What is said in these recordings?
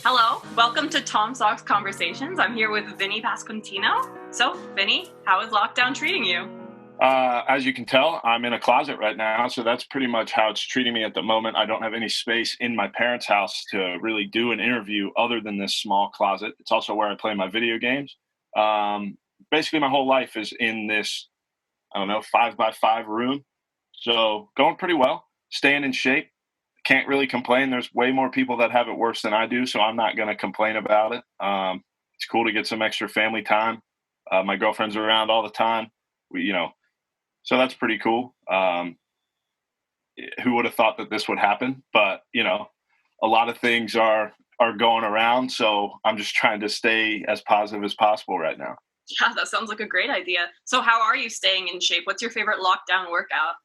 Hello, welcome to Tom Sox Conversations. I'm here with Vinnie Pasquantino. So, Vinnie, how is lockdown treating you? As you can tell, I'm in a closet right now, so that's pretty much how it's treating me at the moment. I don't have any space in my parents' house to really do an interview other than this small closet. It's also where I play my video games. Basically, my whole life is in this, I don't know, 5x5 room. So going pretty well, staying in shape. Can't really complain. There's way more people that have it worse than I do, so I'm not going to complain about it. It's cool to get some extra family time. My girlfriends are around all the time. So that's pretty cool. Who would have thought that this would happen? But a lot of things are going around, so I'm just trying to stay as positive as possible right now. Yeah, that sounds like a great idea. So, how are you staying in shape? What's your favorite lockdown workout?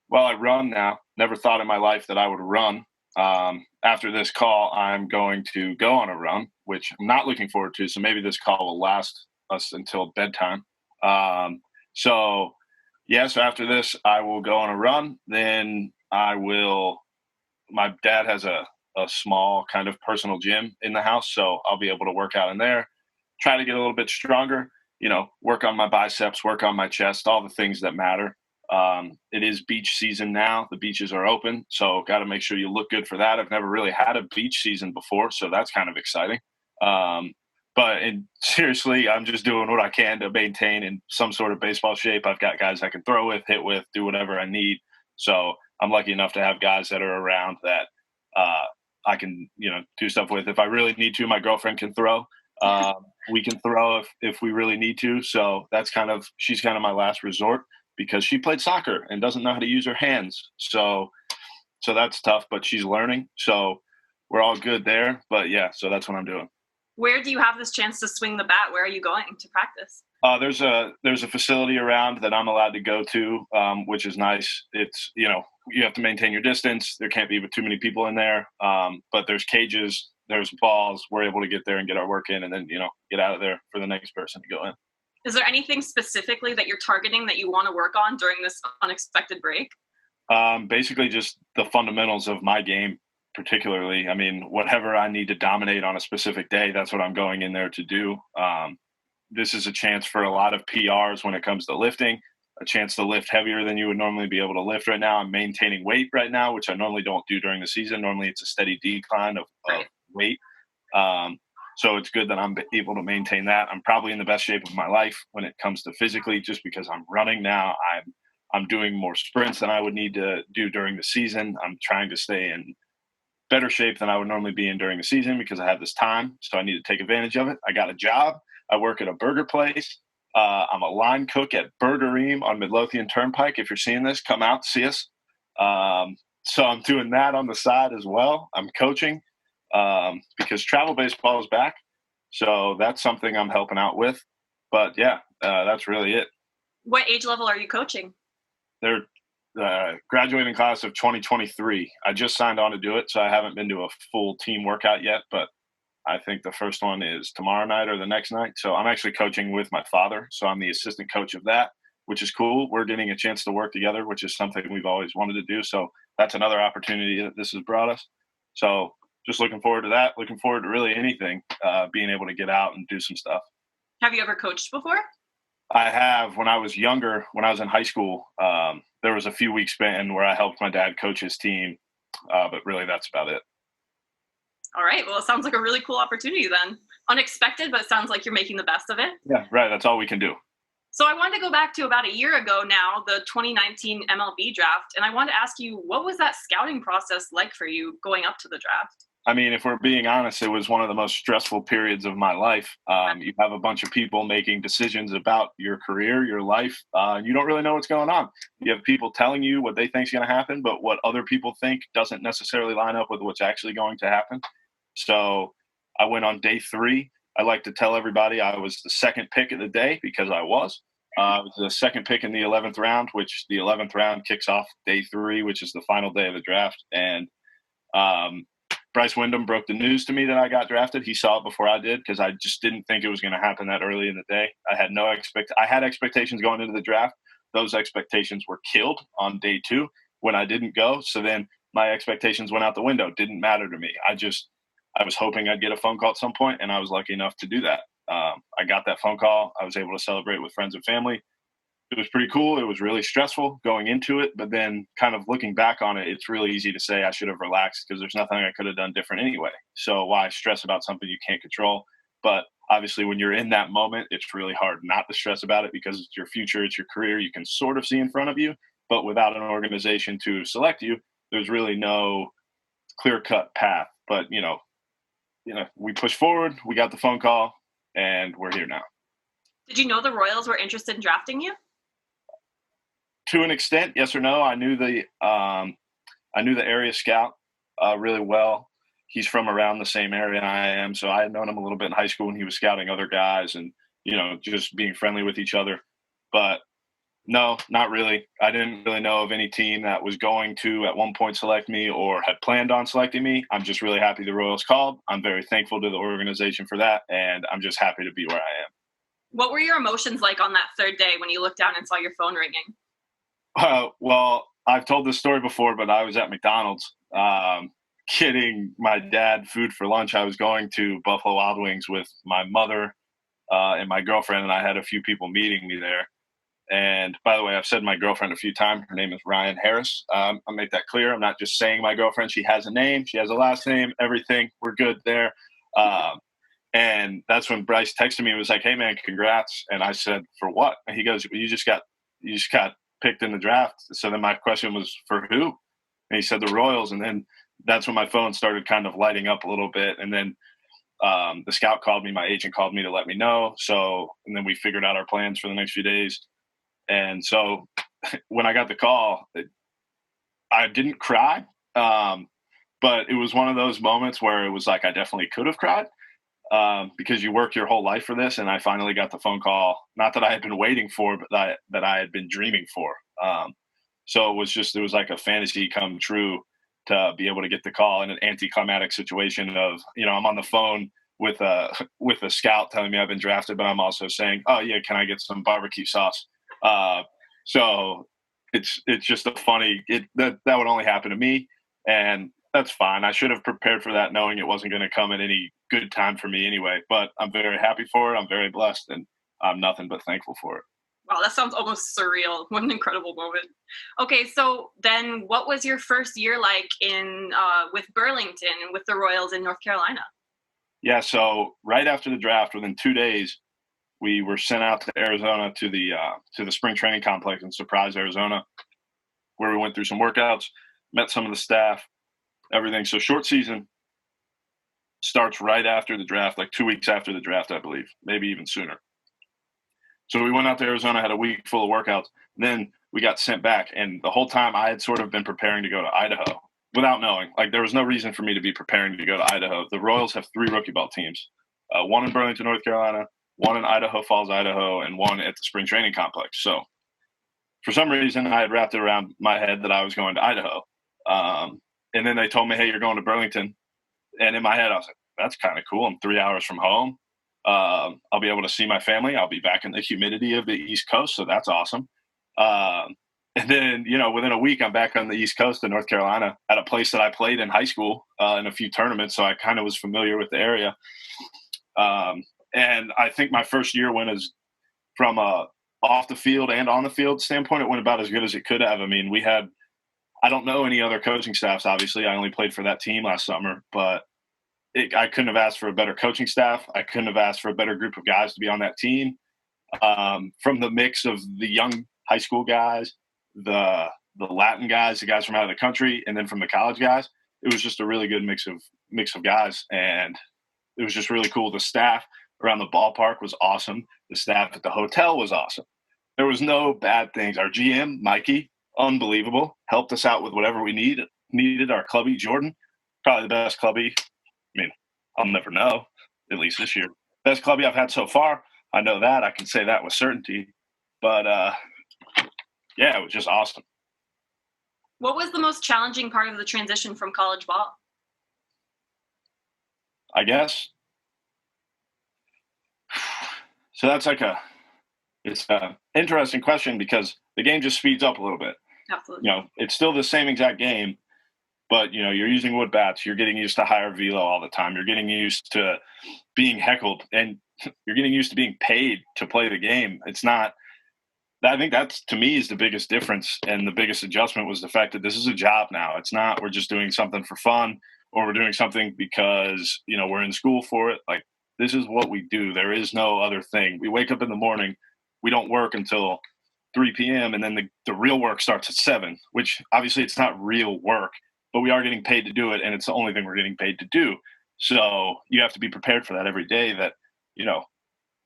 Well, I run now. Never thought in my life that I would run. After this call, I'm going to go on a run, which I'm not looking forward to. So maybe this call will last us until bedtime. So yes, after this, I will go on a run. Then my dad has a small kind of personal gym in the house. So I'll be able to work out in there, try to get a little bit stronger, work on my biceps, work on my chest, all the things that matter. It is beach season now. The beaches are open. So got to make sure you look good for that. I've never really had a beach season before. So that's kind of exciting. But seriously, I'm just doing what I can to maintain in some sort of baseball shape. I've got guys I can throw with, hit with, do whatever I need. So I'm lucky enough to have guys that are around that I can, do stuff with. If I really need to, my girlfriend can throw. We can throw if we really need to. So she's kind of my last resort because she played soccer and doesn't know how to use her hands. So that's tough, but she's learning. So we're all good there. But yeah, so that's what I'm doing. Where do you have this chance to swing the bat? Where are you going to practice? There's a facility around that I'm allowed to go to, which is nice. It's, you have to maintain your distance. There can't be too many people in there. But there's cages, there's balls. We're able to get there and get our work in and then, get out of there for the next person to go in. Is there anything specifically that you're targeting that you want to work on during this unexpected break? Basically just the fundamentals of my game, particularly. I mean, whatever I need to dominate on a specific day, that's what I'm going in there to do. This is a chance for a lot of PRs when it comes to lifting, a chance to lift heavier than you would normally be able to lift right now. I'm maintaining weight right now, which I normally don't do during the season. Normally it's a steady decline of weight. So it's good that I'm able to maintain that. I'm probably in the best shape of my life when it comes to physically, just because I'm running now. I'm doing more sprints than I would need to do during the season. I'm trying to stay in better shape than I would normally be in during the season because I have this time. So I need to take advantage of it. I got a job. I work at a burger place. I'm a line cook at Burgereem on Midlothian Turnpike. If you're seeing this, come out, see us. So I'm doing that on the side as well. I'm coaching because travel baseball is back. So that's something I'm helping out with. But yeah, that's really it. What age level are you coaching? They're graduating class of 2023. I just signed on to do it, so I haven't been to a full team workout yet, but I think the first one is tomorrow night or the next night. So I'm actually coaching with my father, so I'm the assistant coach of that, which is cool. We're getting a chance to work together, which is something we've always wanted to do. So that's another opportunity that this has brought us. So just looking forward to that. Looking forward to really anything, being able to get out and do some stuff. Have you ever coached before? I have. When I was younger, when I was in high school, there was a few weeks span where I helped my dad coach his team, but really that's about it. All right. Well, it sounds like a really cool opportunity then. Unexpected, but it sounds like you're making the best of it. Yeah, right. That's all we can do. So I wanted to go back to about a year ago now, the 2019 MLB draft, and I wanted to ask you, what was that scouting process like for you going up to the draft? I mean, if we're being honest, it was one of the most stressful periods of my life. You have a bunch of people making decisions about your career, your life. You don't really know what's going on. You have people telling you what they think is going to happen, but what other people think doesn't necessarily line up with what's actually going to happen. So I went on day 3. I like to tell everybody I was the second pick of the day because I was. I was the second pick in the 11th round, which the 11th round kicks off day 3, which is the final day of the draft. And Bryce Wyndham broke the news to me that I got drafted. He saw it before I did because I just didn't think it was going to happen that early in the day. I had expectations going into the draft. Those expectations were killed on day 2 when I didn't go. So then my expectations went out the window. Didn't matter to me. I was hoping I'd get a phone call at some point, and I was lucky enough to do that. I got that phone call. I was able to celebrate with friends and family. It was pretty cool. It was really stressful going into it, but then kind of looking back on it, it's really easy to say I should have relaxed because there's nothing I could have done different anyway. So why stress about something you can't control? But obviously, when you're in that moment, it's really hard not to stress about it because it's your future, it's your career. You can sort of see in front of you, but without an organization to select you, there's really no clear-cut path. But we pushed forward. We got the phone call, and we're here now. Did you know the Royals were interested in drafting you? To an extent, yes or no. I knew the area scout really well. He's from around the same area I am, so I had known him a little bit in high school when he was scouting other guys and just being friendly with each other. But no, not really. I didn't really know of any team that was going to at one point select me or had planned on selecting me. I'm just really happy the Royals called. I'm very thankful to the organization for that, and I'm just happy to be where I am. What were your emotions like on that third day when you looked down and saw your phone ringing? Well, I've told this story before, but I was at McDonald's getting my dad food for lunch. I was going to Buffalo Wild Wings with my mother and my girlfriend, and I had a few people meeting me there. And by the way, I've said my girlfriend a few times. Her name is Ryan Harris. I'll make that clear. I'm not just saying my girlfriend. She has a name. She has a last name, everything. We're good there. And that's when Bryce texted me and was like, "Hey, man, congrats." And I said, "For what?" And he goes, "You just got picked in the draft." So then my question was, "For who?" And he said, "The Royals." And then that's when my phone started kind of lighting up a little bit. And then the scout called me. My agent called me to let me know. And then we figured out our plans for the next few days. And so when I got the call, I didn't cry, but it was one of those moments where it was like I definitely could have cried because you work your whole life for this. And I finally got the phone call, not that I had been waiting for, but that I had been dreaming for. So it was like a fantasy come true to be able to get the call in an anticlimactic situation of, I'm on the phone with a scout telling me I've been drafted, but I'm also saying, "Oh yeah, can I get some barbecue sauce?" So it's just a funny, that would only happen to me, and that's fine. I should have prepared for that knowing it wasn't going to come at any good time for me anyway, but I'm very happy for it. I'm very blessed, and I'm nothing but thankful for it. Wow, that sounds almost surreal. What an incredible moment. Okay, so then what was your first year like with Burlington and with the Royals in North Carolina? Yeah, so right after the draft, within 2 days, we were sent out to Arizona to the spring training complex in Surprise, Arizona, where we went through some workouts, met some of the staff, everything. So short season starts right after the draft, like 2 weeks after the draft, I believe, maybe even sooner. So we went out to Arizona, had a week full of workouts. Then we got sent back, and the whole time I had sort of been preparing to go to Idaho without knowing. Like, there was no reason for me to be preparing to go to Idaho. The Royals have 3 rookie ball teams, one in Burlington, North Carolina, one in Idaho Falls, Idaho, and one at the spring training complex. So for some reason, I had wrapped it around my head that I was going to Idaho. And then they told me, "Hey, you're going to Burlington." And in my head, I was like, "That's kind of cool. I'm 3 hours from home. I'll be able to see my family. I'll be back in the humidity of the East Coast, so that's awesome." And then, within a week, I'm back on the East Coast in North Carolina at a place that I played in high school in a few tournaments, so I kind of was familiar with the area. And I think my first year went as from a off the field and on the field standpoint, it went about as good as it could have. I mean, I don't know any other coaching staffs, obviously. I only played for that team last summer, but I couldn't have asked for a better coaching staff. I couldn't have asked for a better group of guys to be on that team. From the mix of the young high school guys, the Latin guys, the guys from out of the country, and then from the college guys, it was just a really good mix of guys, and it was just really cool. The staff around the ballpark was awesome. The staff at the hotel was awesome. There was no bad things. Our GM, Mikey, unbelievable, helped us out with whatever we needed. Our clubby, Jordan, probably the best clubby. I mean, I'll never know, at least this year. Best clubby I've had so far. I know that. I can say that with certainty. But, yeah, it was just awesome. What was the most challenging part of the transition from college ball? I guess. So that's it's an interesting question because the game just speeds up a little bit. Absolutely. It's still the same exact game, but you're using wood bats. You're getting used to higher velo all the time. You're getting used to being heckled, and you're getting used to being paid to play the game. It's not. I think that's, to me, is the biggest difference, and the biggest adjustment was the fact that this is a job now. It's not we're just doing something for fun, or we're doing something because we're in school for it. Like, this is what we do. There is no other thing. We wake up in the morning. We don't work until 3 p.m. and then the real work starts at 7, which obviously it's not real work, but we are getting paid to do it, and it's the only thing we're getting paid to do. So you have to be prepared for that every day, that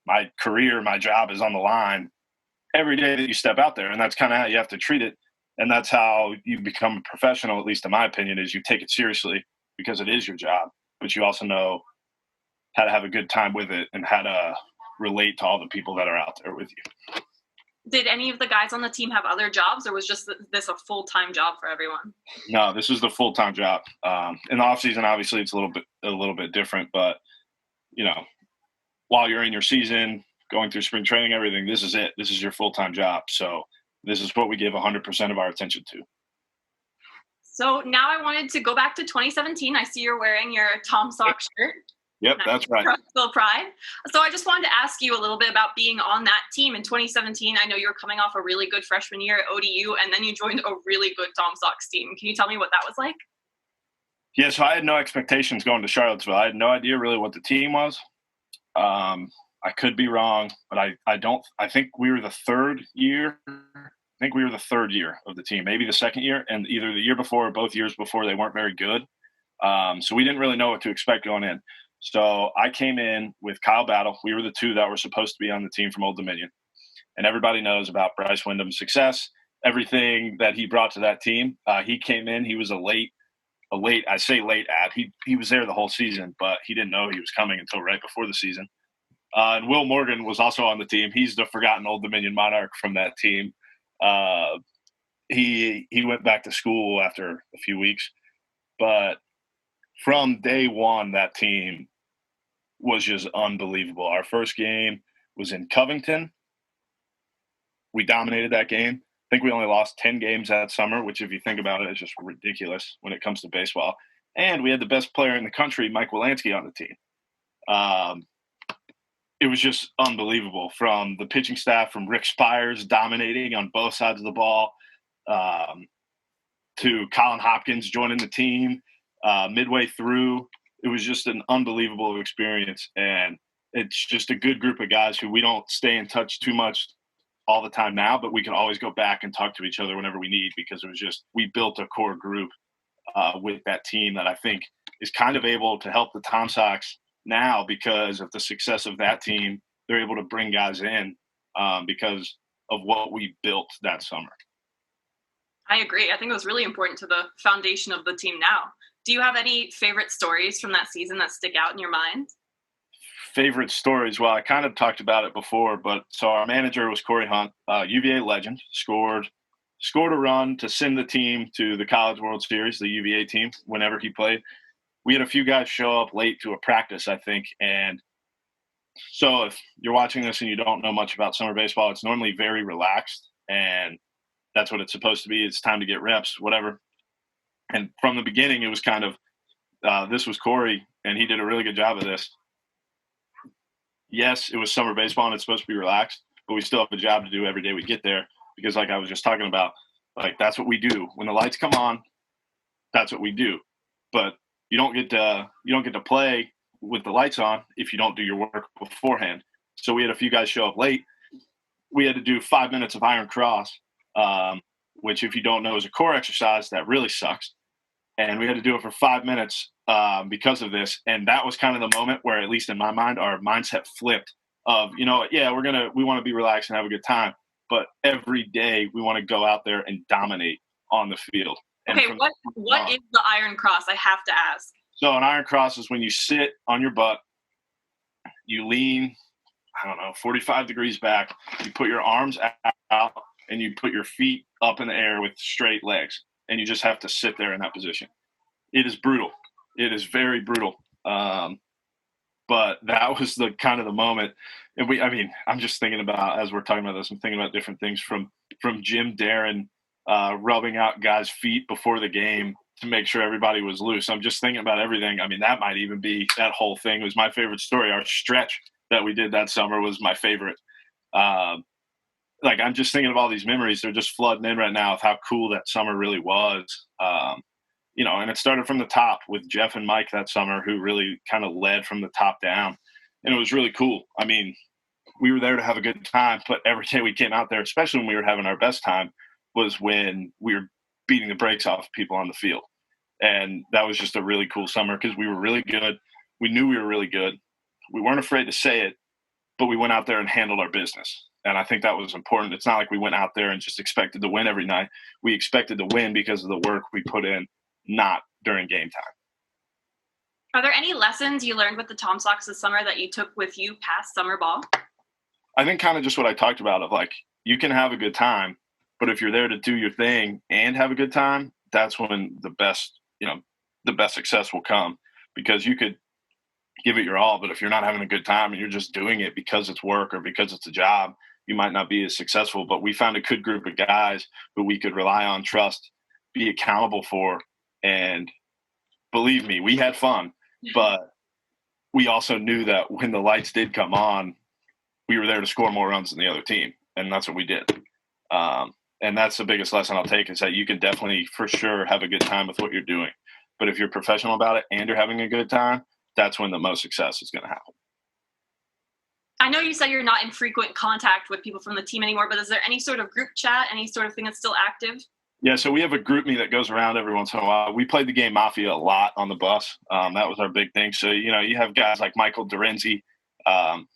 my career, my job is on the line every day that you step out there, and that's kind of how you have to treat it. And that's how you become a professional, at least in my opinion, is you take it seriously because it is your job, but you also know how to have a good time with it and how to relate to all the people that are out there with you. Did any of the guys on the team have other jobs, or was just this a full-time job for everyone? No, this is the full-time job. In the off season, obviously it's a little bit different, but while you're in your season, going through spring training, everything, this is it. This is your full-time job. So this is what we give 100% of our attention to. So now I wanted to go back to 2017. I see you're wearing your Tom Sox shirt. Yep, that's right. Charlottesville Pride. So I just wanted to ask you a little bit about being on that team in 2017. I know you were coming off a really good freshman year at ODU, and then you joined a really good Tom Sox team. Can you tell me what that was like? Yeah, so I had no expectations going to Charlottesville. I had no idea really what the team was. I could be wrong, but I think we were the third year. I think we were the third year of the team, maybe the second year, and either the year before or both years before they weren't very good. So we didn't really know what to expect going in. So I came in with Kyle Battle. We were the two that were supposed to be on the team from Old Dominion. And everybody knows about Bryce Wyndham's success, everything that he brought to that team. He came in, he was I say late ad. He was there the whole season, but he didn't know he was coming until right before the season. And Will Morgan was also on the team. He's the forgotten Old Dominion Monarch from that team. He went back to school after a few weeks. But from day one, that team was just unbelievable. Our first game was in Covington. We dominated that game. I think we only lost 10 games that summer, which, if you think about it, is just ridiculous when it comes to baseball. And we had the best player in the country, Mike Wilansky, on the team. It was just unbelievable, from the pitching staff, from Rick Spires dominating on both sides of the ball, to Colin Hopkins joining the team midway through. It was just an unbelievable experience, and it's just a good group of guys who we don't stay in touch too much all the time now, but we can always go back and talk to each other whenever we need, because it was just, we built a core group with that team that I think is kind of able to help the Tom Sox now because of the success of that team. They're able to bring guys in because of what we built that summer. I agree. I think it was really important to the foundation of the team now. Do you have any favorite stories from that season that stick out in your mind? Favorite stories? Well, I kind of talked about it before, but so our manager was Corey Hunt, UVA legend, scored a run to send the team to the College World Series, the UVA team, whenever he played. We had a few guys show up late to a practice, I think, and so if you're watching this and you don't know much about summer baseball, it's normally very relaxed, and that's what it's supposed to be. It's time to get reps, whatever. And from the beginning, it was kind of this was Corey, and he did a really good job of this. Yes, it was summer baseball, and it's supposed to be relaxed, but we still have a job to do every day we get there, because like I was just talking about, like, that's what we do. When the lights come on, that's what we do. But you don't get to play with the lights on if you don't do your work beforehand. So we had a few guys show up late. We had to do 5 minutes of iron cross, which, if you don't know, is a core exercise that really sucks. And we had to do it for 5 minutes because of this. And that was kind of the moment where, at least in my mind, our mindset flipped of, we want to be relaxed and have a good time, but every day we want to go out there and dominate on the field. Okay, what is the iron cross? I have to ask. So an iron cross is when you sit on your butt, you lean, 45 degrees back, you put your arms out, and you put your feet up in the air with straight legs, and you just have to sit there in that position. It is brutal. It is very brutal. But that was the kind of the moment. And I'm just thinking about, as we're talking about this, I'm thinking about different things from Jim Darren rubbing out guys' feet before the game to make sure everybody was loose. I'm just thinking about everything. I mean, that might even be, that whole thing was my favorite story. Our stretch that we did that summer was my favorite. I'm just thinking of all these memories. They're just flooding in right now of how cool that summer really was. And it started from the top with Jeff and Mike that summer, who really kind of led from the top down. And it was really cool. I mean, we were there to have a good time, but every day we came out there, especially when we were having our best time, was when we were beating the brakes off people on the field. And that was just a really cool summer because we were really good. We knew we were really good. We weren't afraid to say it, but we went out there and handled our business. And I think that was important. It's not like we went out there and just expected to win every night. We expected to win because of the work we put in, not during game time. Are there any lessons you learned with the Tom Sox this summer that you took with you past summer ball? I think kind of just what I talked about of you can have a good time, but if you're there to do your thing and have a good time, that's when the best success will come, because you could give it your all, but if you're not having a good time and you're just doing it because it's work or because it's a job, you might not be as successful. But we found a good group of guys who we could rely on, trust, be accountable for. And believe me, we had fun, but we also knew that when the lights did come on, we were there to score more runs than the other team. And that's what we did. And that's the biggest lesson I'll take, is that you can definitely for sure have a good time with what you're doing. But if you're professional about it and you're having a good time, that's when the most success is going to happen. I know you said you're not in frequent contact with people from the team anymore, but is there any sort of group chat, any sort of thing that's still active? Yeah, so we have a group me that goes around every once in a while. We played the game Mafia a lot on the bus. That was our big thing. So, you have guys like Michael Dorenzi,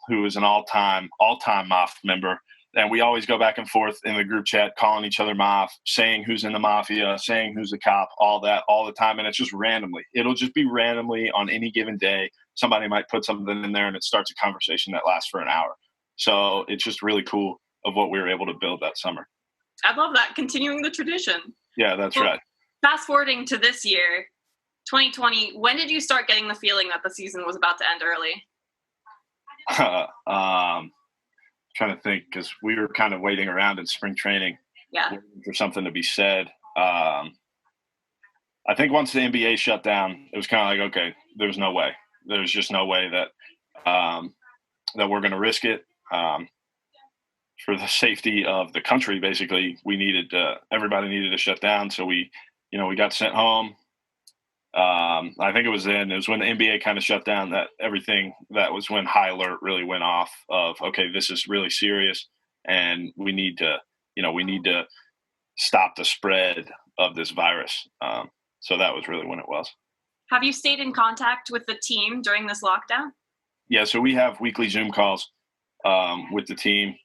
who is an all-time Maf member. And we always go back and forth in the group chat, calling each other Maf, saying who's in the Mafia, saying who's a cop, all that, all the time. And it's just randomly. It'll just be randomly on any given day. Somebody might put something in there and it starts a conversation that lasts for an hour. So it's just really cool of what we were able to build that summer. I love that, continuing the tradition. Yeah, that's right. Fast forwarding to this year, 2020, when did you start getting the feeling that the season was about to end early? Trying to think, because we were kind of waiting around in spring training for something to be said. I think once the NBA shut down, it was kind of like, okay, there's no way. There's just no way that that we're going to risk it. For the safety of the country, basically, everybody needed to shut down. So we got sent home. I think it was when the NBA kind of shut down, that was when high alert really went off of, okay, this is really serious and we need to stop the spread of this virus. So that was really when it was. Have you stayed in contact with the team during this lockdown? Yeah. So we have weekly Zoom calls with the team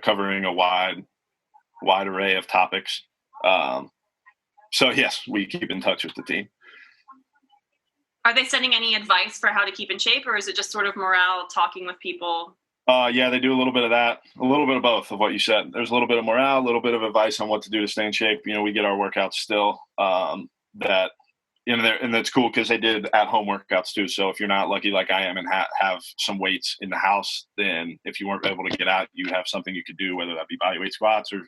covering a wide array of topics. So yes, we keep in touch with the team. Are they sending any advice for how to keep in shape, or is it just sort of morale, talking with people? Yeah, they do a little bit of that, a little bit of both of what you said. There's a little bit of morale, a little bit of advice on what to do to stay in shape. We get our workouts still. And that's cool because they did at-home workouts too. So if you're not lucky like I am and have some weights in the house, then if you weren't able to get out, you have something you could do, whether that be bodyweight squats or,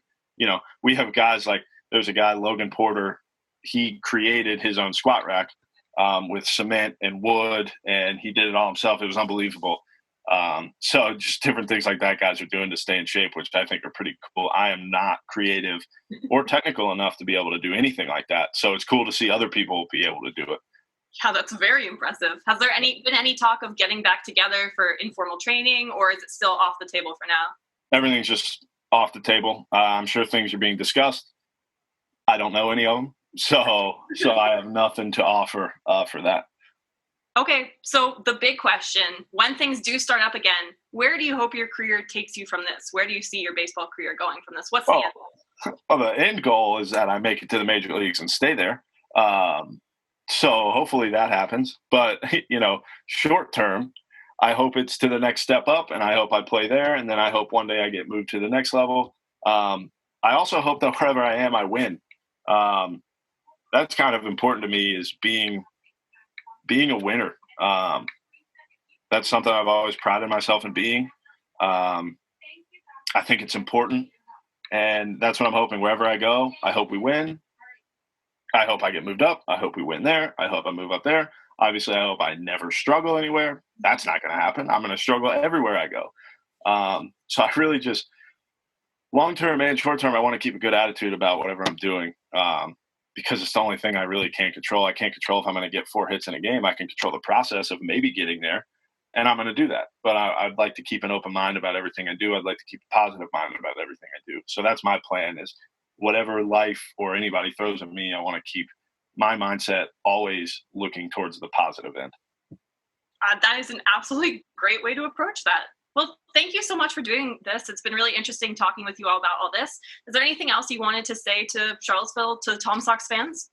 we have guys like, there's a guy, Logan Porter, he created his own squat rack with cement and wood, and he did it all himself. It was unbelievable. So just different things like that guys are doing to stay in shape, which I think are pretty cool. I am not creative or technical enough to be able to do anything like that. So it's cool to see other people be able to do it. Yeah, that's very impressive. Has there been any talk of getting back together for informal training, or is it still off the table for now? Everything's just off the table. I'm sure things are being discussed. I don't know any of them. So I have nothing to offer for that. Okay, so the big question, when things do start up again, where do you hope your career takes you from this? Where do you see your baseball career going from this? What's the end goal? Well, the end goal is that I make it to the major leagues and stay there. So hopefully that happens. But, short term, I hope it's to the next step up, and I hope I play there, and then I hope one day I get moved to the next level. I also hope that wherever I am, I win. That's kind of important to me, is being a winner. That's something I've always prided myself in being. I think it's important, and that's what I'm hoping. Wherever I go, I hope we win. I hope I get moved up. I hope we win there. I hope I move up there. Obviously, I hope I never struggle anywhere. That's not going to happen. I'm going to struggle everywhere I go. So I really just, long-term and short-term, I want to keep a good attitude about whatever I'm doing, because it's the only thing I really can't control. I can't control if I'm going to get 4 hits in a game. I can control the process of maybe getting there, and I'm going to do that. But I'd like to keep an open mind about everything I do. I'd like to keep a positive mind about everything I do. So that's my plan, is whatever life or anybody throws at me, I want to keep my mindset always looking towards the positive end. That is an absolutely great way to approach that. Well, thank you so much for doing this. It's been really interesting talking with you all about all this. Is there anything else you wanted to say to Charlottesville, to Tom Sox fans?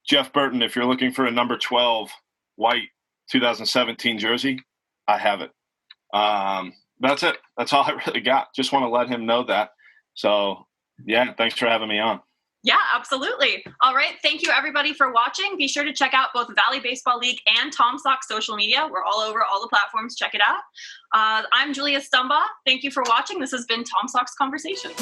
Jeff Burton, if you're looking for a number 12 white 2017 jersey, I have it. That's it. That's all I really got. Just want to let him know that. So, yeah, thanks for having me on. Yeah, absolutely. All right. Thank you, everybody, for watching. Be sure to check out both Valley Baseball League and Tom Sox social media. We're all over all the platforms. Check it out. I'm Julia Stumbaugh. Thank you for watching. This has been Tom Sox Conversations.